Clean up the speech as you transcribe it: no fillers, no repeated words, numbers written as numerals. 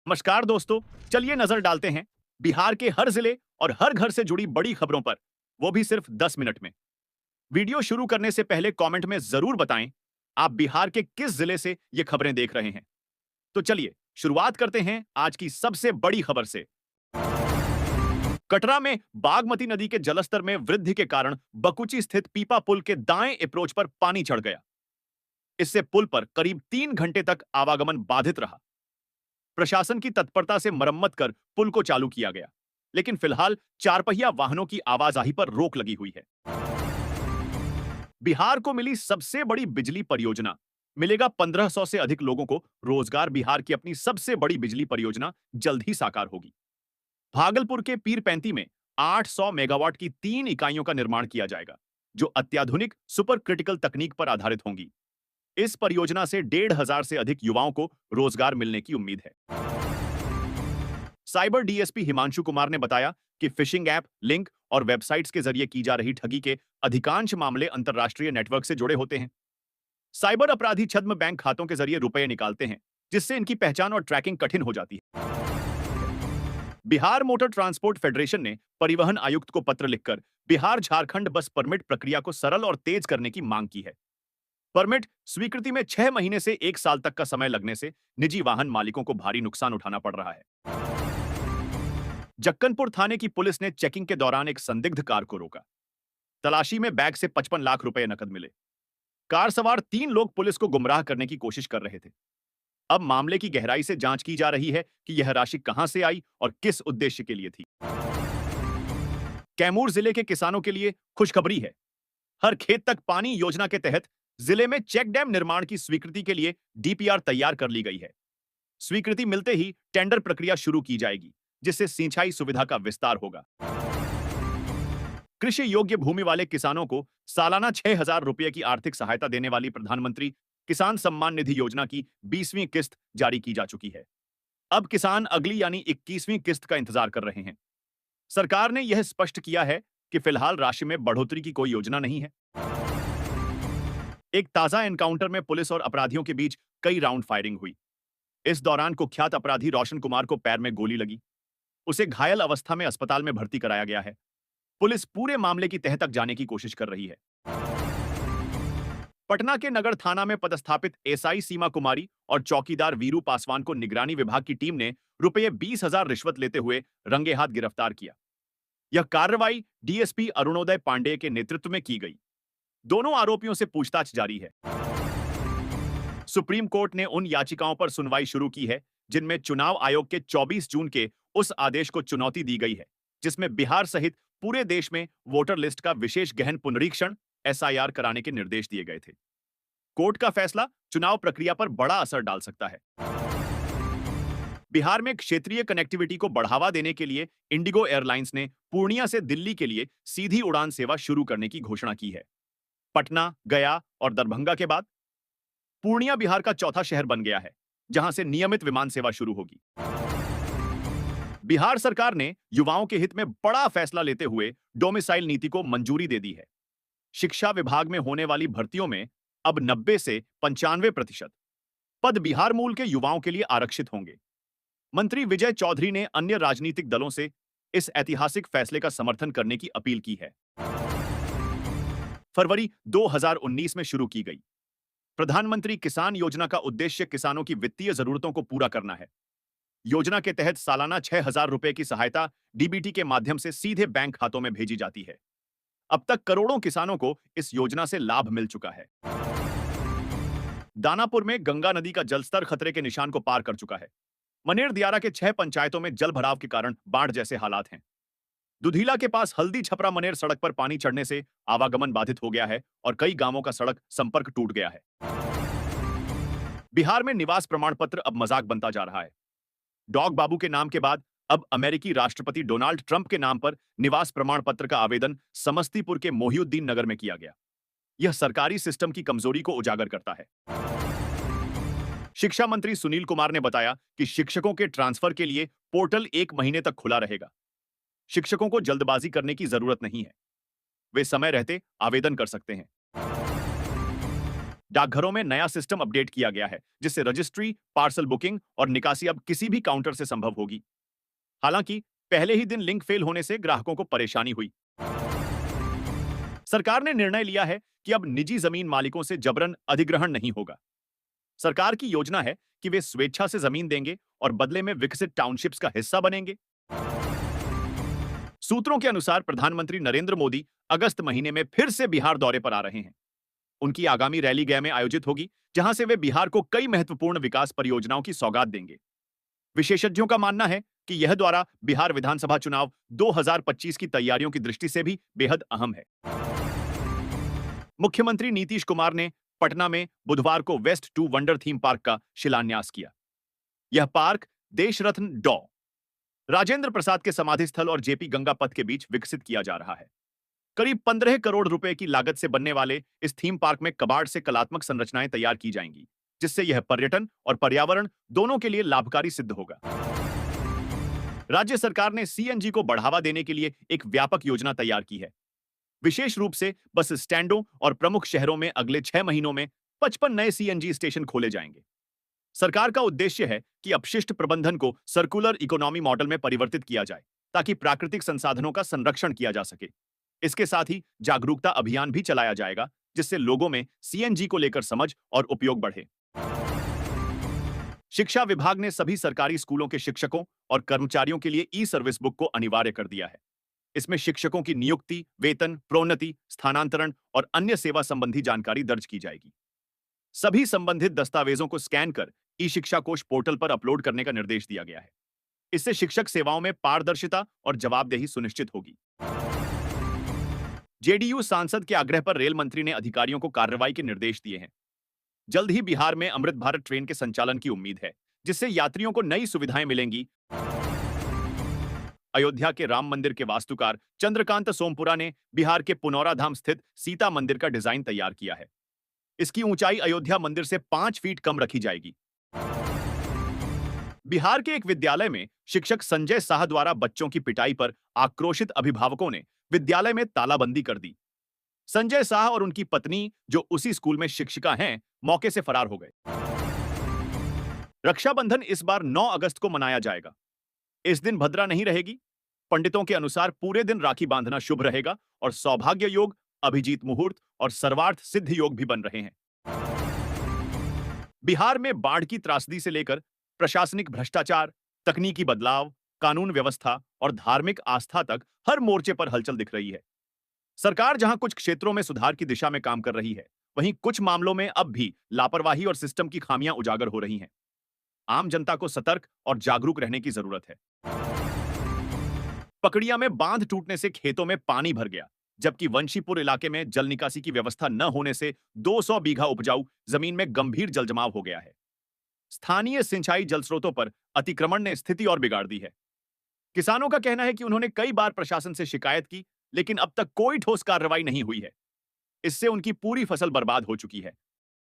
नमस्कार दोस्तों। चलिए नजर डालते हैं बिहार के हर जिले और हर घर से जुड़ी बड़ी खबरों पर, वो भी सिर्फ 10 मिनट में। वीडियो शुरू करने से पहले कमेंट में जरूर बताएं आप बिहार के किस जिले से ये खबरें देख रहे हैं। तो चलिए शुरुआत करते हैं आज की सबसे बड़ी खबर से। कटरा में बागमती नदी के जलस्तर में वृद्धि के कारण बकुची स्थित पीपा पुल के दाएं अप्रोच पर पानी चढ़ गया। इससे पुल पर करीब 3 घंटे तक आवागमन बाधित रहा। प्रशासन की तत्परता से मरम्मत कर पुल को चालू किया गया, लेकिन फिलहाल चारपहिया वाहनों की आवाजाही पर रोक लगी हुई है। बिहार को मिली सबसे बड़ी बिजली परियोजना, मिलेगा 1500 से अधिक लोगों को रोजगार। बिहार की अपनी सबसे बड़ी बिजली परियोजना जल्द ही साकार होगी। भागलपुर के पीरपैंती में 800 मेगावाट की 3 इकाइयों का निर्माण किया जाएगा, जो अत्याधुनिक सुपर क्रिटिकल तकनीक पर आधारित होंगी। इस परियोजना से 1,500 से अधिक युवाओं को रोजगार मिलने की उम्मीद है। साइबर डीएसपी हिमांशु कुमार ने बताया कि फिशिंग ऐप, लिंक और वेबसाइट्स के जरिए की जा रही ठगी के अधिकांश मामले अंतर्राष्ट्रीय नेटवर्क से जुड़े होते हैं। साइबर अपराधी छद्म बैंक खातों के जरिए रुपए निकालते हैं, जिससे इनकी पहचान और ट्रैकिंग कठिन हो जाती है। बिहार मोटर ट्रांसपोर्ट फेडरेशन ने परिवहन आयुक्त को पत्र लिखकर बिहार झारखंड बस परमिट प्रक्रिया को सरल और तेज करने की मांग की है। परमिट स्वीकृति में 6 महीने से 1 साल तक का समय लगने से निजी वाहन मालिकों को भारी नुकसान उठाना पड़ रहा है। जक्कनपुर थाने की पुलिस ने चेकिंग के दौरान एक संदिग्ध कार को रोका। तलाशी में बैग से 55 लाख रुपए नकद मिले। कार सवार 3 लोग पुलिस को गुमराह करने की कोशिश कर रहे थे। अब मामले की गहराई से जांच की जा रही है कि यह राशि कहां से आई और किस उद्देश्य के लिए थी। कैमूर जिले के किसानों के लिए खुशखबरी है। हर खेत तक पानी योजना के तहत जिले में चेक डैम निर्माण की स्वीकृति के लिए डीपीआर तैयार कर ली गई है। स्वीकृति मिलते ही टेंडर प्रक्रिया शुरू की जाएगी, जिससे सिंचाई सुविधा का विस्तार होगा। कृषि योग्य भूमि वाले किसानों को सालाना 6,000 रुपए की आर्थिक सहायता देने वाली प्रधानमंत्री किसान सम्मान निधि योजना की 20वीं किस्त जारी की जा चुकी है। अब किसान अगली यानी 21वीं किस्त का इंतजार कर रहे हैं। सरकार ने यह स्पष्ट किया है कि फिलहाल राशि में बढ़ोतरी की कोई योजना नहीं है। एक ताजा एनकाउंटर में पुलिस और अपराधियों के बीच कई राउंड फायरिंग हुई। इस दौरान कुख्यात अपराधी रोशन कुमार को पैर में गोली लगी। उसे घायल अवस्था में अस्पताल में भर्ती कराया गया है। पुलिस पूरे मामले की तह तक जाने की कोशिश कर रही है। पटना के नगर थाना में पदस्थापित एसआई सीमा कुमारी और चौकीदार वीरू पासवान को निगरानी विभाग की टीम ने रुपये 20,000 रिश्वत लेते हुए रंगे हाथ गिरफ्तार किया। यह कार्रवाई डीएसपी अरुणोदय पांडेय के नेतृत्व में की गई। दोनों आरोपियों से पूछताछ जारी है। सुप्रीम कोर्ट ने उन याचिकाओं पर सुनवाई शुरू की है जिनमें चुनाव आयोग के 24 जून के उस आदेश को चुनौती दी गई है, जिसमें बिहार सहित पूरे देश में वोटर लिस्ट का विशेष गहन पुनरीक्षण एसआईआर कराने के निर्देश दिए गए थे। कोर्ट का फैसला चुनाव प्रक्रिया पर बड़ा असर डाल सकता है। बिहार में क्षेत्रीय कनेक्टिविटी को बढ़ावा देने के लिए इंडिगो एयरलाइंस ने पूर्णिया से दिल्ली के लिए सीधी उड़ान सेवा शुरू करने की घोषणा की है। पटना, गया और दरभंगा के बाद पूर्णिया बिहार का चौथा शहर बन गया है, जहां से नियमित विमान सेवा शुरू होगी। बिहार सरकार ने युवाओं के हित में बड़ा फैसला लेते हुए डोमिसाइल नीति को मंजूरी दे दी है। शिक्षा विभाग में होने वाली भर्तियों में अब 90 से 95% पद बिहार मूल के युवाओं के लिए आरक्षित होंगे। मंत्री विजय चौधरी ने अन्य राजनीतिक दलों से इस ऐतिहासिक फैसले का समर्थन करने की अपील की है। फरवरी 2019 में शुरू की गई प्रधानमंत्री किसान योजना का उद्देश्य किसानों की वित्तीय जरूरतों को पूरा करना है। योजना के तहत सालाना 6,000 रुपए की सहायता डीबीटी के माध्यम से सीधे बैंक खातों में भेजी जाती है। अब तक करोड़ों किसानों को इस योजना से लाभ मिल चुका है। दानापुर में गंगा नदी का जलस्तर खतरे के निशान को पार कर चुका है। मनेर दियारा के 6 पंचायतों में जल भराव के कारण बाढ़ जैसे हालात हैं। दुधीला के पास हल्दी छपरा मनेर सड़क पर पानी चढ़ने से आवागमन बाधित हो गया है और कई गांवों का सड़क संपर्क टूट गया है। बिहार में निवास प्रमाण पत्र अब मजाक बनता जा रहा है। डॉग बाबू के नाम के बाद अब अमेरिकी राष्ट्रपति डोनाल्ड ट्रंप के नाम पर निवास प्रमाण पत्र का आवेदन समस्तीपुर के मोहिउद्दीन नगर में किया गया। यह सरकारी सिस्टम की कमजोरी को उजागर करता है। शिक्षा मंत्री सुनील कुमार ने बताया कि शिक्षकों के ट्रांसफर के लिए पोर्टल 1 महीने तक खुला रहेगा। शिक्षकों को जल्दबाजी करने की जरूरत नहीं है, वे समय रहते आवेदन कर सकते हैं। डाकघरों में नया सिस्टम अपडेट किया गया है, जिससे रजिस्ट्री, पार्सल बुकिंग और निकासी अब किसी भी काउंटर से संभव होगी। हालांकि पहले ही दिन लिंक फेल होने से ग्राहकों को परेशानी हुई। सरकार ने निर्णय लिया है कि अब निजी जमीन मालिकों से जबरन अधिग्रहण नहीं होगा। सरकार की योजना है कि वे स्वेच्छा से जमीन देंगे और बदले में विकसित टाउनशिप्स का हिस्सा बनेंगे। सूत्रों के अनुसार प्रधानमंत्री नरेंद्र मोदी अगस्त महीने में फिर से बिहार दौरे पर आ रहे हैं। उनकी आगामी रैली गया में आयोजित होगी, जहां से वे बिहार को कई महत्वपूर्ण विकास परियोजनाओं की सौगात देंगे। विशेषज्ञों का मानना है कि यह दौरा बिहार विधानसभा चुनाव 2025 की तैयारियों की दृष्टि से भी बेहद अहम है। मुख्यमंत्री नीतीश कुमार ने पटना में बुधवार को waste to wonder theme park का शिलान्यास किया। यह पार्क देश रत्न डॉ. राजेंद्र प्रसाद के समाधि स्थल और जेपी गंगा पथ के बीच विकसित किया जा रहा है। करीब 15 करोड़ रुपए की लागत से बनने वाले इस थीम पार्क में कबाड़ से कलात्मक संरचनाएं तैयार की जाएंगी, जिससे यह पर्यटन और पर्यावरण दोनों के लिए लाभकारी सिद्ध होगा। राज्य सरकार ने सीएनजी को बढ़ावा देने के लिए एक व्यापक योजना तैयार की है। विशेष रूप से बस स्टैंडों और प्रमुख शहरों में अगले 6 महीनों में 55 नए सीएनजी स्टेशन खोले जाएंगे। सरकार का उद्देश्य है कि अपशिष्ट प्रबंधन को सर्कुलर इकोनॉमी मॉडल में परिवर्तित किया जाए, ताकि प्राकृतिक संसाधनों का संरक्षण किया जा सके। इसके साथ ही जागरूकता अभियान भी चलाया जाएगा, जिससे लोगों में सीएनजी को लेकर समझ और उपयोग बढ़े। शिक्षा विभाग ने सभी सरकारी स्कूलों के शिक्षकों और कर्मचारियों के लिए ई सर्विस बुक को अनिवार्य कर दिया है। इसमें शिक्षकों की नियुक्ति, वेतन, प्रोन्नति, स्थानांतरण और अन्य सेवा संबंधी जानकारी दर्ज की जाएगी। सभी संबंधित दस्तावेजों को स्कैन कर ई शिक्षा कोष पोर्टल पर अपलोड करने का निर्देश दिया गया है। इससे शिक्षक सेवाओं में पारदर्शिता और जवाबदेही सुनिश्चित होगी। जेडीयू सांसद के आग्रह पर रेल मंत्री ने अधिकारियों को कार्रवाई के निर्देश दिए हैं। जल्द ही बिहार में अमृत भारत ट्रेन के संचालन की उम्मीद है, जिससे यात्रियों को नई सुविधाएं मिलेंगी। अयोध्या के राम मंदिर के वास्तुकार चंद्रकांत सोमपुरा ने बिहार के पुनौरा धाम स्थित सीता मंदिर का डिजाइन तैयार किया है। इसकी ऊंचाई अयोध्या मंदिर से 5 फीट कम रखी जाएगी। बिहार के एक विद्यालय में शिक्षक संजय शाह द्वारा बच्चों की पिटाई पर आक्रोशित अभिभावकों ने विद्यालय में तालाबंदी कर दी। संजय शाह और उनकी पत्नी, जो उसी स्कूल में शिक्षिका हैं, मौके से फरार हो गए। रक्षाबंधन इस बार 9 अगस्त को मनाया जाएगा। इस दिन भद्रा नहीं रहेगी। पंडितों के अनुसार पूरे दिन राखी बांधना शुभ रहेगा और सौभाग्य योग, अभिजीत मुहूर्त और सर्वार्थ सिद्ध योग भी बन रहे हैं। बिहार में बाढ़ की त्रासदी से लेकर प्रशासनिक भ्रष्टाचार, तकनीकी बदलाव, कानून व्यवस्था और धार्मिक आस्था तक हर मोर्चे पर हलचल दिख रही है। सरकार जहां कुछ क्षेत्रों में सुधार की दिशा में काम कर रही है, वहीं कुछ मामलों में अब भी लापरवाही और सिस्टम की खामियां उजागर हो रही हैं। आम जनता को सतर्क और जागरूक रहने की जरूरत है। पकड़िया में बांध टूटने से खेतों में पानी भर गया, जबकि वंशीपुर इलाके में जल निकासी की व्यवस्था न होने से 200 बीघा उपजाऊ जमीन में गंभीर जलजमाव हो गया है। स्थानीय सिंचाई जल स्रोतों पर अतिक्रमण ने स्थिति और बिगाड़ दी है। किसानों का कहना है कि उन्होंने कई बार प्रशासन से शिकायत की, लेकिन अब तक कोई ठोस कार्रवाई नहीं हुई है। इससे उनकी पूरी फसल बर्बाद हो चुकी है